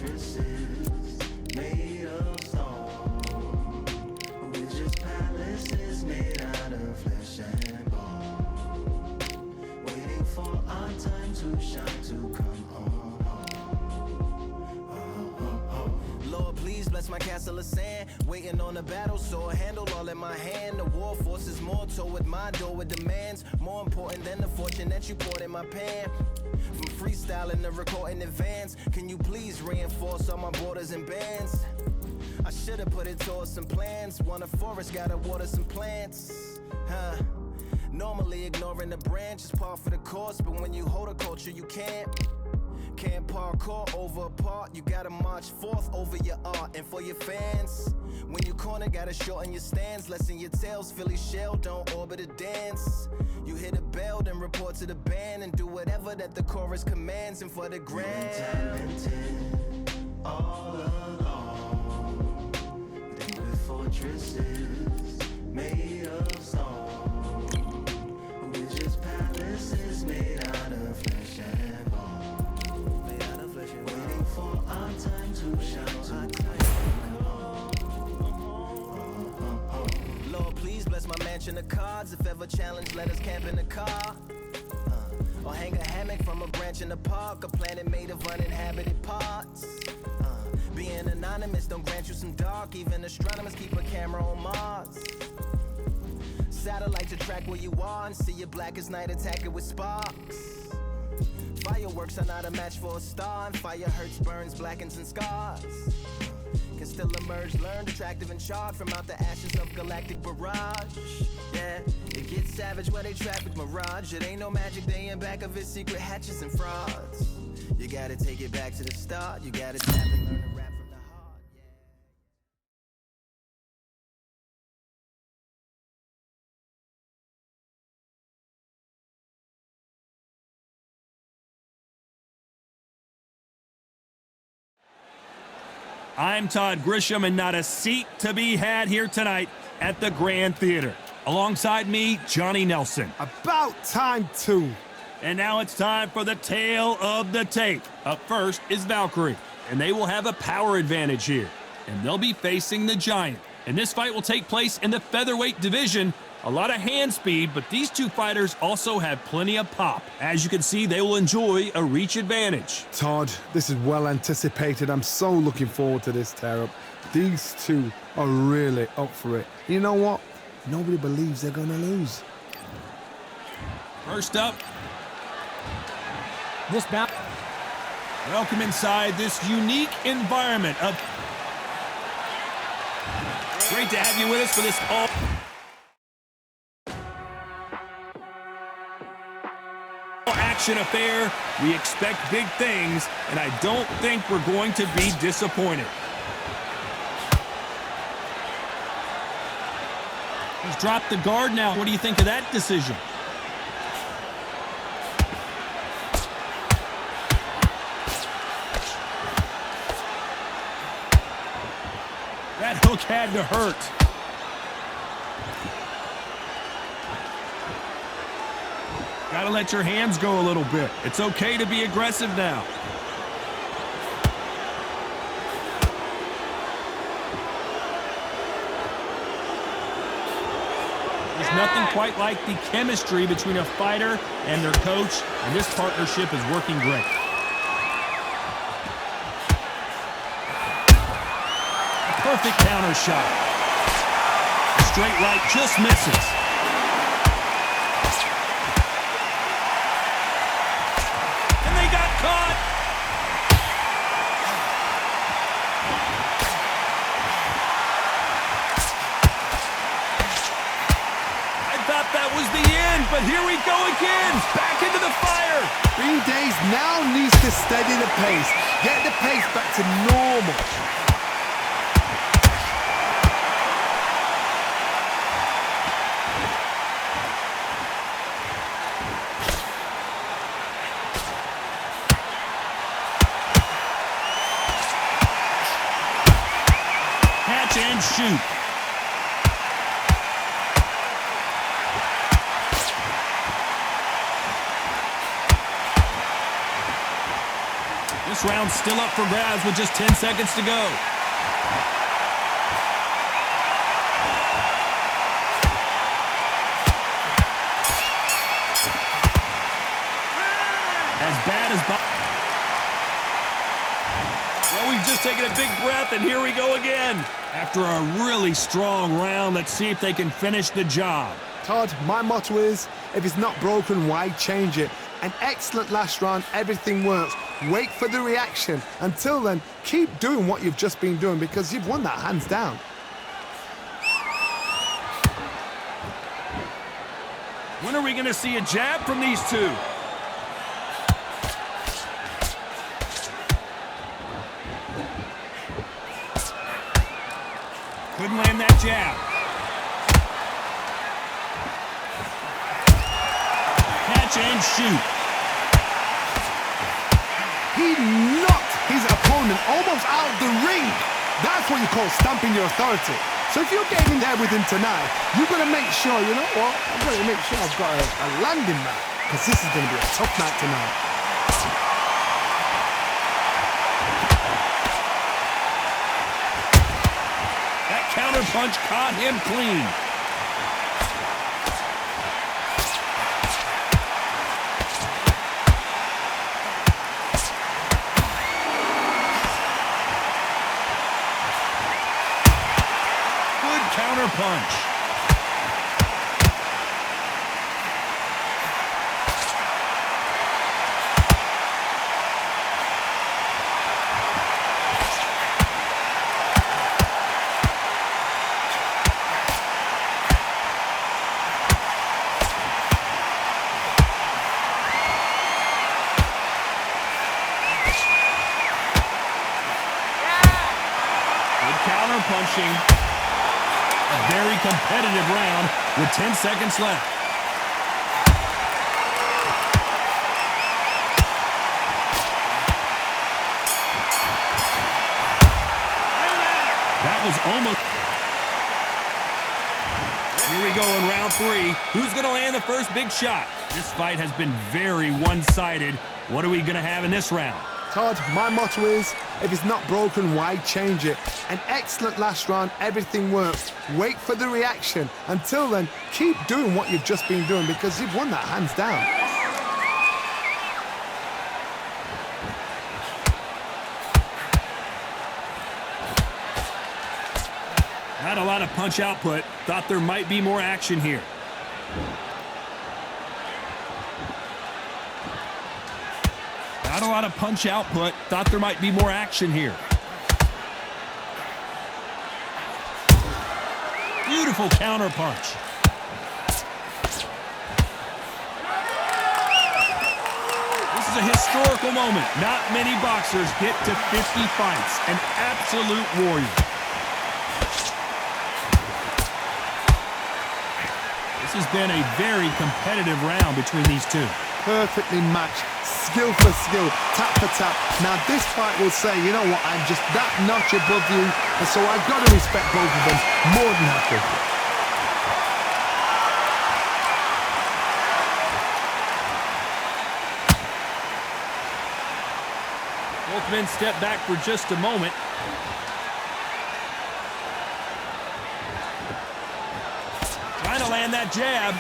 fortresses made of stone. We're just palaces made out of flesh and bone, waiting for our time to shine, to come on home. Lord, please bless my castle of sand, waiting on the battle sword, handle all in my hand. The war forces more toward my door with demands, more important than the fortune that you poured in my pan. From freestyling to recording advance, can you please reinforce all my borders and bands? I should've put it towards some plans. Want a forest, gotta water some plants. Normally ignoring the branch is par for the course, but when you hold a culture you can't parkour over a part. You gotta march forth over your art. And for your fans, when you corner, gotta shorten your stance, lessen your tails. Philly shell, don't orbit a dance. You hit a bell, then report to the band, and do whatever that the chorus commands. And for the grand, talented all along, they with fortresses made of stone. We're just palaces made out of flesh and bone, waiting for our time to shine, to Lord, please bless my mansion of cards. If ever challenged, let us camp in the car. Or hang a hammock from a branch in the park. A planet made of uninhabited parts. Being anonymous don't grant you some dark. Even astronomers keep a camera on Mars. Satellite to track where you are and see you black as night, attack it with sparks. Fireworks are not a match for a star, and fire hurts, burns, blackens, and scars. Can still emerge, learned, attractive, and charred from out the ashes of galactic barrage. Yeah, it gets savage where they traffic mirage. It ain't no magic day in back of it, secret hatches and frauds. You gotta take it back to the start. You gotta tap and learn to rap from the heart. Yeah. I'm Todd Grisham, and not a seat to be had here tonight at the Grand Theater. Alongside me, Johnny Nelson. About time, too. And now it's time for the tale of the tape. Up first is Valkyrie, and they will have a power advantage here. And they'll be facing the Giant. And this fight will take place in the featherweight division. A lot of hand speed, but these two fighters also have plenty of pop. As you can see, they will enjoy a reach advantage. Todd, this is well anticipated. I'm so looking forward to this tear-up. These two are really up for it. You know what? Nobody believes they're going to lose. First up, this bout. Welcome inside this unique environment of... Great to have you with us for this all... action affair. We expect big things, and I don't think we're going to be disappointed. He's dropped the guard now. What do you think of that decision? That hook had to hurt. Gotta let your hands go a little bit. It's okay to be aggressive now. There's nothing quite like the chemistry between a fighter and their coach, and this partnership is working great. A perfect counter shot. A straight right just misses. But here we go again, back into the fire. Green Days now needs to steady the pace, get the pace back to normal. Catch and shoot. This round's still up for grabs with just 10 seconds to go. As bad as... Well, we've just taken a big breath, and here we go again. After a really strong round, let's see if they can finish the job. Todd, my motto is, if it's not broken, why change it? An excellent last round, everything works. Wait for the reaction. Until then, keep doing what you've just been doing because you've won that hands down. When are we going to see a jab from these two? Couldn't land that jab. Catch and shoot. He knocked his opponent almost out of the ring. That's what you call stamping your authority. So if you're getting there with him tonight, you've got to make sure, you know what? I've got to make sure I've got a landing mat because this is going to be a tough night tonight. Counter punch caught him clean. Good counter punch. Punching. A very competitive round with 10 seconds left. That was almost... Here we go in round 3. Who's going to land the first big shot? This fight has been very one-sided. What are we going to have in this round? Todd, my motto is, if it's not broken, why change it? An excellent last round, everything works. Wait for the reaction. Until then, keep doing what you've just been doing because you've won that hands down. Not a lot of punch output. Thought there might be more action here. Not a lot of punch output. Thought there might be more action here. Beautiful counter punch. This is a historical moment. Not many boxers get to 50 fights. An absolute warrior. This has been a very competitive round between these two. Perfectly matched, skill for skill, tap for tap. Now this fight will say, you know what, I'm just that notch above you, and so I've got to respect both of them more than happy. Both men step back for just a moment. Trying to land that jab.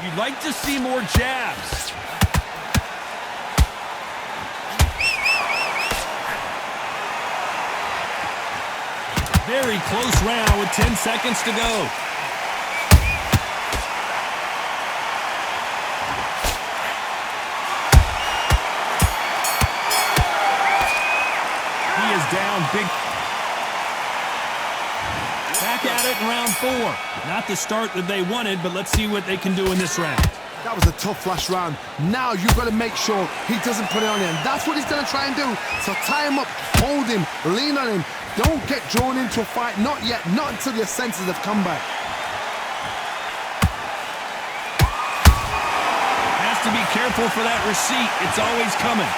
You'd like to see more jabs. Very close round with 10 seconds to go. He is down big. Back at it in round 4. Not the start that they wanted, but let's see what they can do in this round. That was a tough last round. Now you've got to make sure he doesn't put it on him. That's what he's going to try and do. So tie him up, hold him, lean on him. Don't get drawn into a fight. Not yet. Not until your senses have come back. Has to be careful for that receipt. It's always coming.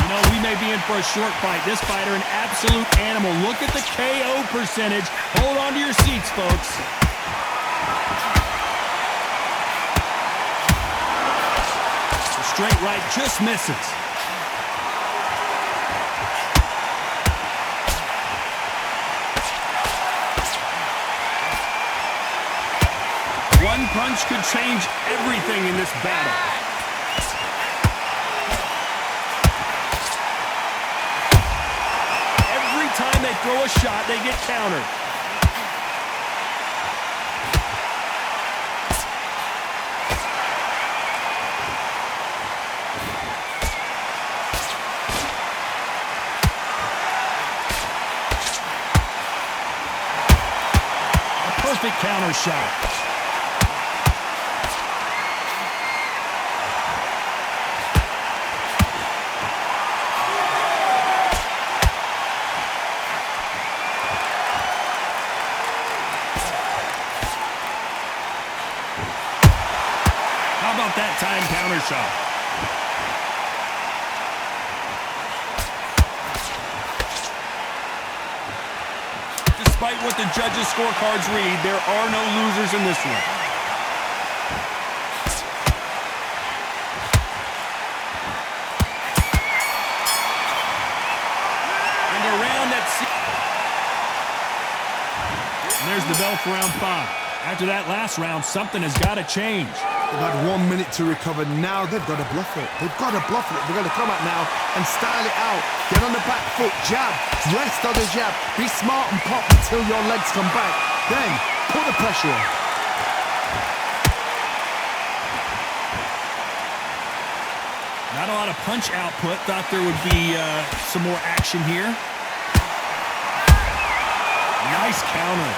You know, we we may be in for a short fight. This fighter, an absolute animal. Look at the KO percentage. Hold on to your seats, folks. The straight right just misses. One punch could change everything in this battle. Every time they throw a shot, they get countered. A perfect counter shot. That time counter shot. Despite what the judges' scorecards read, there are no losers in this one. And around that. And there's the bell for round 5. After that last round, something has got to change. They've had 1 minute to recover. Now they've got to bluff it. They've got to bluff it. They've got to come out now and style it out. Get on the back foot, jab, rest on the jab. Be smart and pop until your legs come back. Then put the pressure on. Not a lot of punch output. Thought there would be some more action here. Nice counter.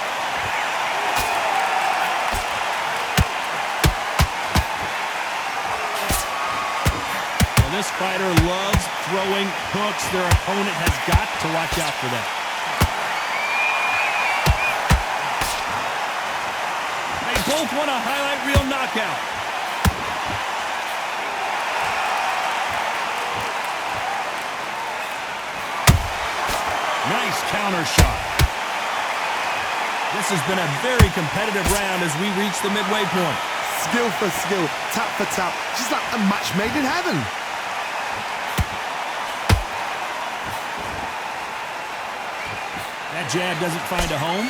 This fighter loves throwing hooks. Their opponent has got to watch out for that. They both want a highlight reel knockout. Nice counter shot. This has been a very competitive round as we reach the midway point. Skill for skill, tap for tap, just like a match made in heaven. That jab doesn't find a home.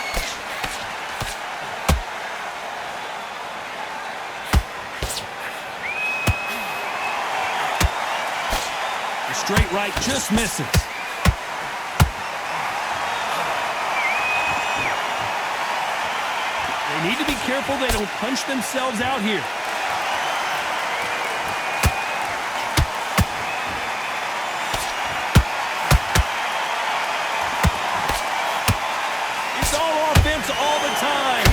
The straight right just misses. They need to be careful they don't punch themselves out here. All the time.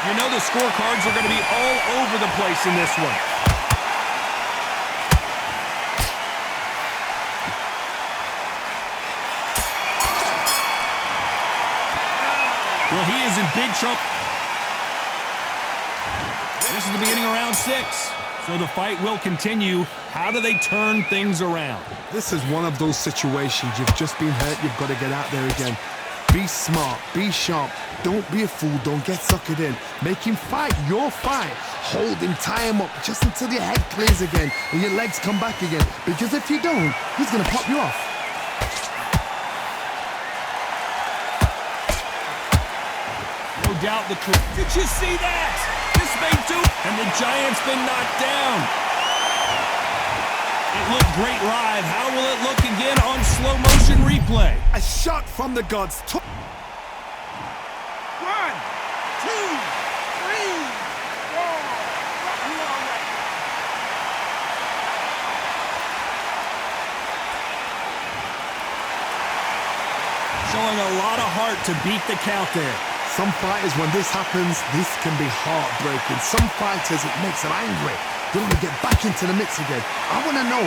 You know the scorecards are going to be all over the place in this one. Well, he is in big trouble. This is the beginning of round 6. So the fight will continue. How do they turn things around? This is one of those situations. You've just been hurt. You've got to get out there again. Be smart. Be sharp. Don't be a fool. Don't get suckered in. Make him fight your fight. Hold him. Tie him up just until your head clears again and your legs come back again. Because if you don't, he's going to pop you off. No doubt the truth. Did you see that? This may do. And the Giant's been knocked down. It looked great live. How will it look again on slow motion replay? A shot from the gods. 1, 2, 3, 4. Showing a lot of heart to beat the count there. Some fighters, when this happens, this can be heartbreaking. Some fighters, it makes them angry. They want to get back into the mix again. I want to know,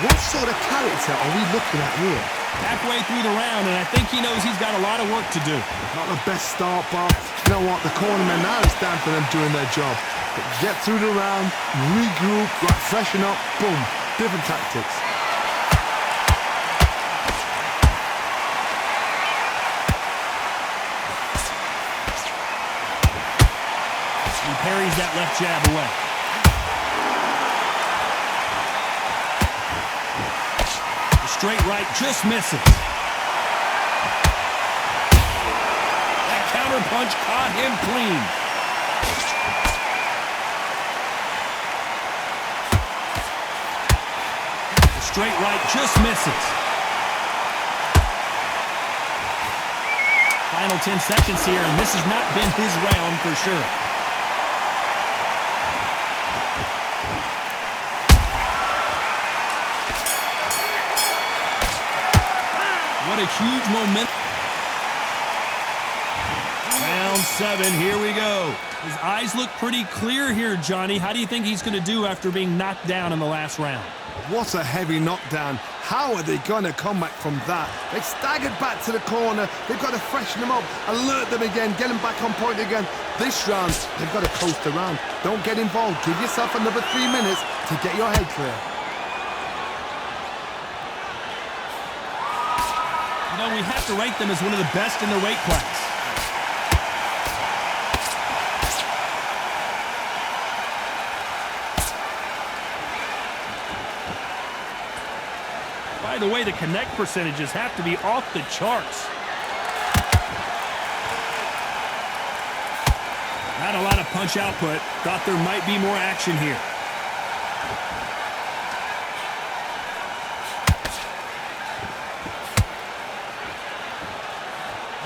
what sort of character are we looking at here? Halfway through the round, and I think he knows he's got a lot of work to do. Not the best start, but you know what? The cornermen now is down for them doing their job. But get through the round, regroup, right, freshen up, boom. Different tactics. He parries that left jab away. The straight right just misses. That counter punch caught him clean. The straight right just misses. Final 10 seconds here, and this has not been his round for sure. What a huge momentum. Round 7, here we go. His eyes look pretty clear here, Johnny. How do you think he's going to do after being knocked down in the last round? What a heavy knockdown. How are they going to come back from that? They staggered back to the corner. They've got to freshen them up, alert them again, get them back on point again. This round, they've got to coast around. Don't get involved. Give yourself another 3 minutes to get your head clear. You know, we have to rank them as one of the best in their weight class. By the way, the connect percentages have to be off the charts. Not a lot of punch output. Thought there might be more action here.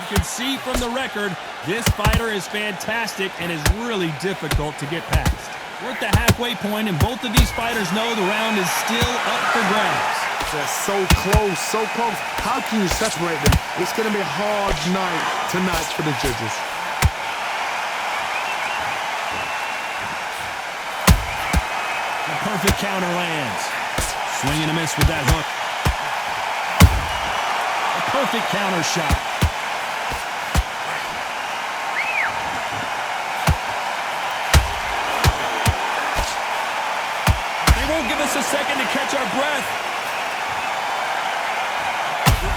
You can see from the record, this fighter is fantastic and is really difficult to get past. We're at the halfway point, and both of these fighters know the round is still up for grabs. They're so close, so close. How can you separate them? It's going to be a hard night tonight for the judges. The perfect counter lands. Swing and a miss with that hook. A perfect counter shot. They won't give us a second to catch our breath.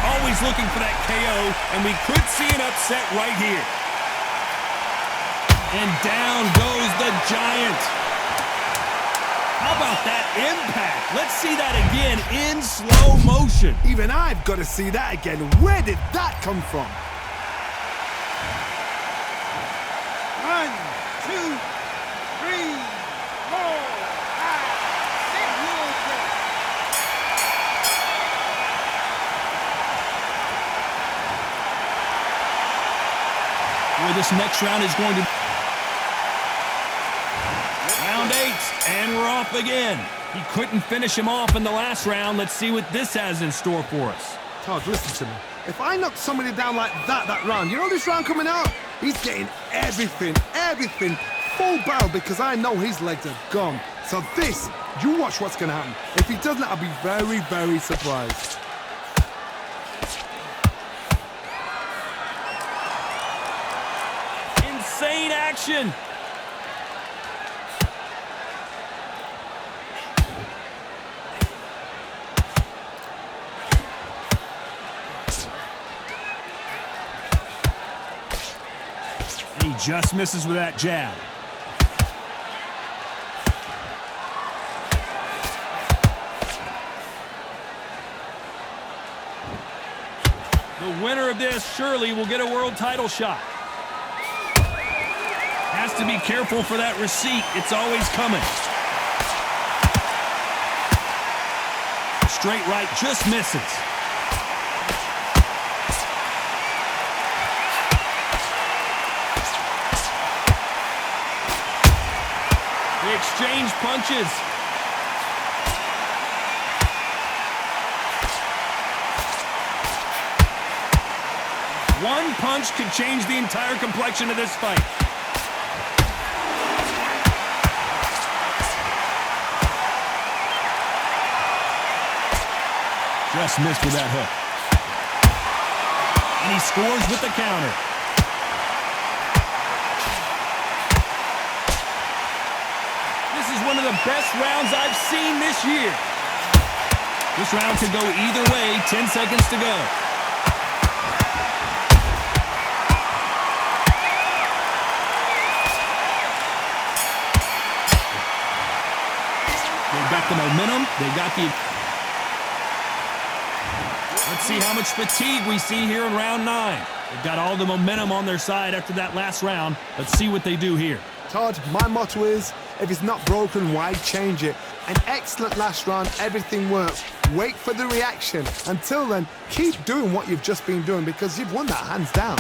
Always looking for that KO, and we could see an upset right here. And down goes the Giant. How about that impact? Let's see that again in slow motion. Even I've got to see that again. Where did that come from? 1, 2, 3, 4, 5, 6. Where this next round is going to be. Round 8, and we're off again. He couldn't finish him off in the last round. Let's see what this has in store for us. Todd, listen to me. If I knock somebody down like that round, you know this round coming out? He's getting everything, full barrel, because I know his legs are gone. So this, you watch what's going to happen. If he doesn't, I'll be very, very surprised. Insane action. He just misses with that jab. The winner of this surely will get a world title shot. Has to be careful for that receipt. It's always coming. Straight right just misses. They exchange punches. One punch could change the entire complexion of this fight. Just missed with that hook. And he scores with the counter. This is one of the best rounds I've seen this year. This round could go either way. 10 seconds to go. They've got the momentum. They've got the... Let's see how much fatigue we see here in round 9. They've got all the momentum on their side after that last round. Let's see what they do here. Todd, my motto is, if it's not broken, why change it? An excellent last round, everything works. Wait for the reaction. Until then, keep doing what you've just been doing because you've won that hands down.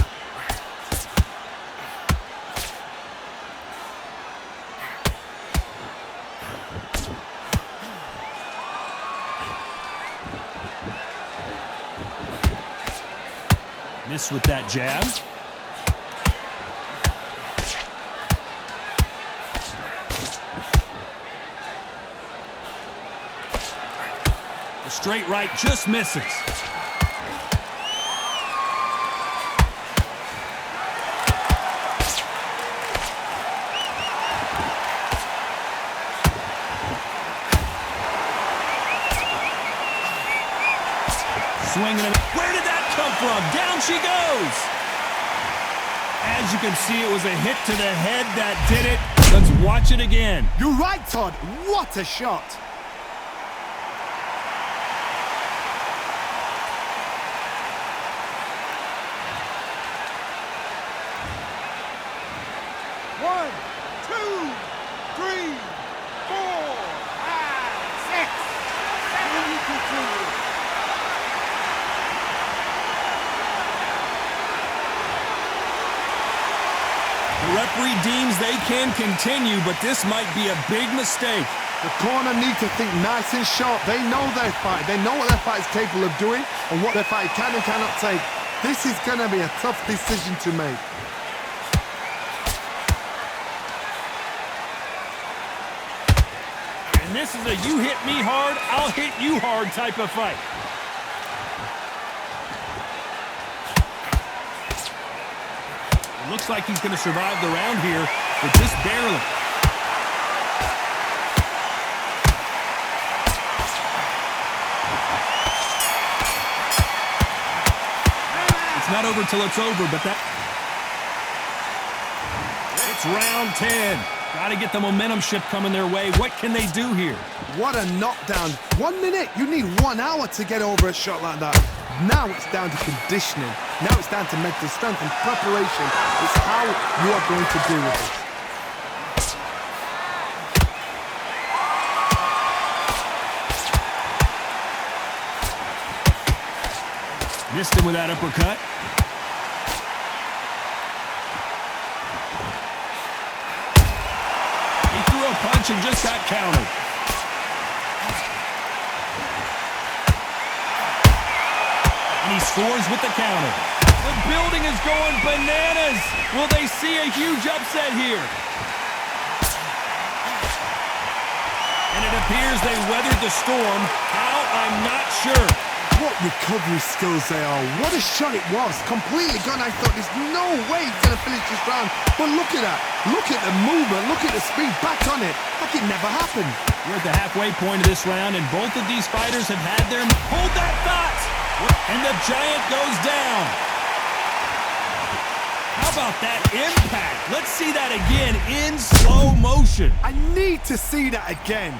Miss with that jab. The straight right just misses. Swinging it. Where did that come from? Down she goes. As you can see, it was a hit to the head that did it. Let's watch it again. You're right, Todd. What a shot. One, two, three, 4, 5, 6, 7, 8, 2. The referee deems they can continue, but this might be a big mistake. The corner need to think nice and sharp. They know their fight. They know what their fight is capable of doing and what their fight can and cannot take. This is going to be a tough decision to make. And this is a you hit me hard, I'll hit you hard type of fight. It looks like he's going to survive the round here, but just barely. It's not over till it's over, but that... It's round 10. Got to get the momentum shift coming their way. What can they do here? What a knockdown. 1 minute. You need 1 hour to get over a shot like that. Now it's down to conditioning. Now it's down to mental strength and preparation. It's how you are going to deal with it. Missed him with that uppercut. He threw a punch and just got countered. And he scores with the counter. The building is going bananas. Will they see a huge upset here? And it appears they weathered the storm. How? I'm not sure. What recovery skills they are. What a shot it was. Completely gone. I thought there's no way he's going to finish this round. But look at that. Look at the movement. Look at the speed. Back on it. Like it never happened. We're at the halfway point of this round, and both of these fighters have had their... Hold that thought! And the Giant goes down. How about that impact? Let's see that again in slow motion. I need to see that again.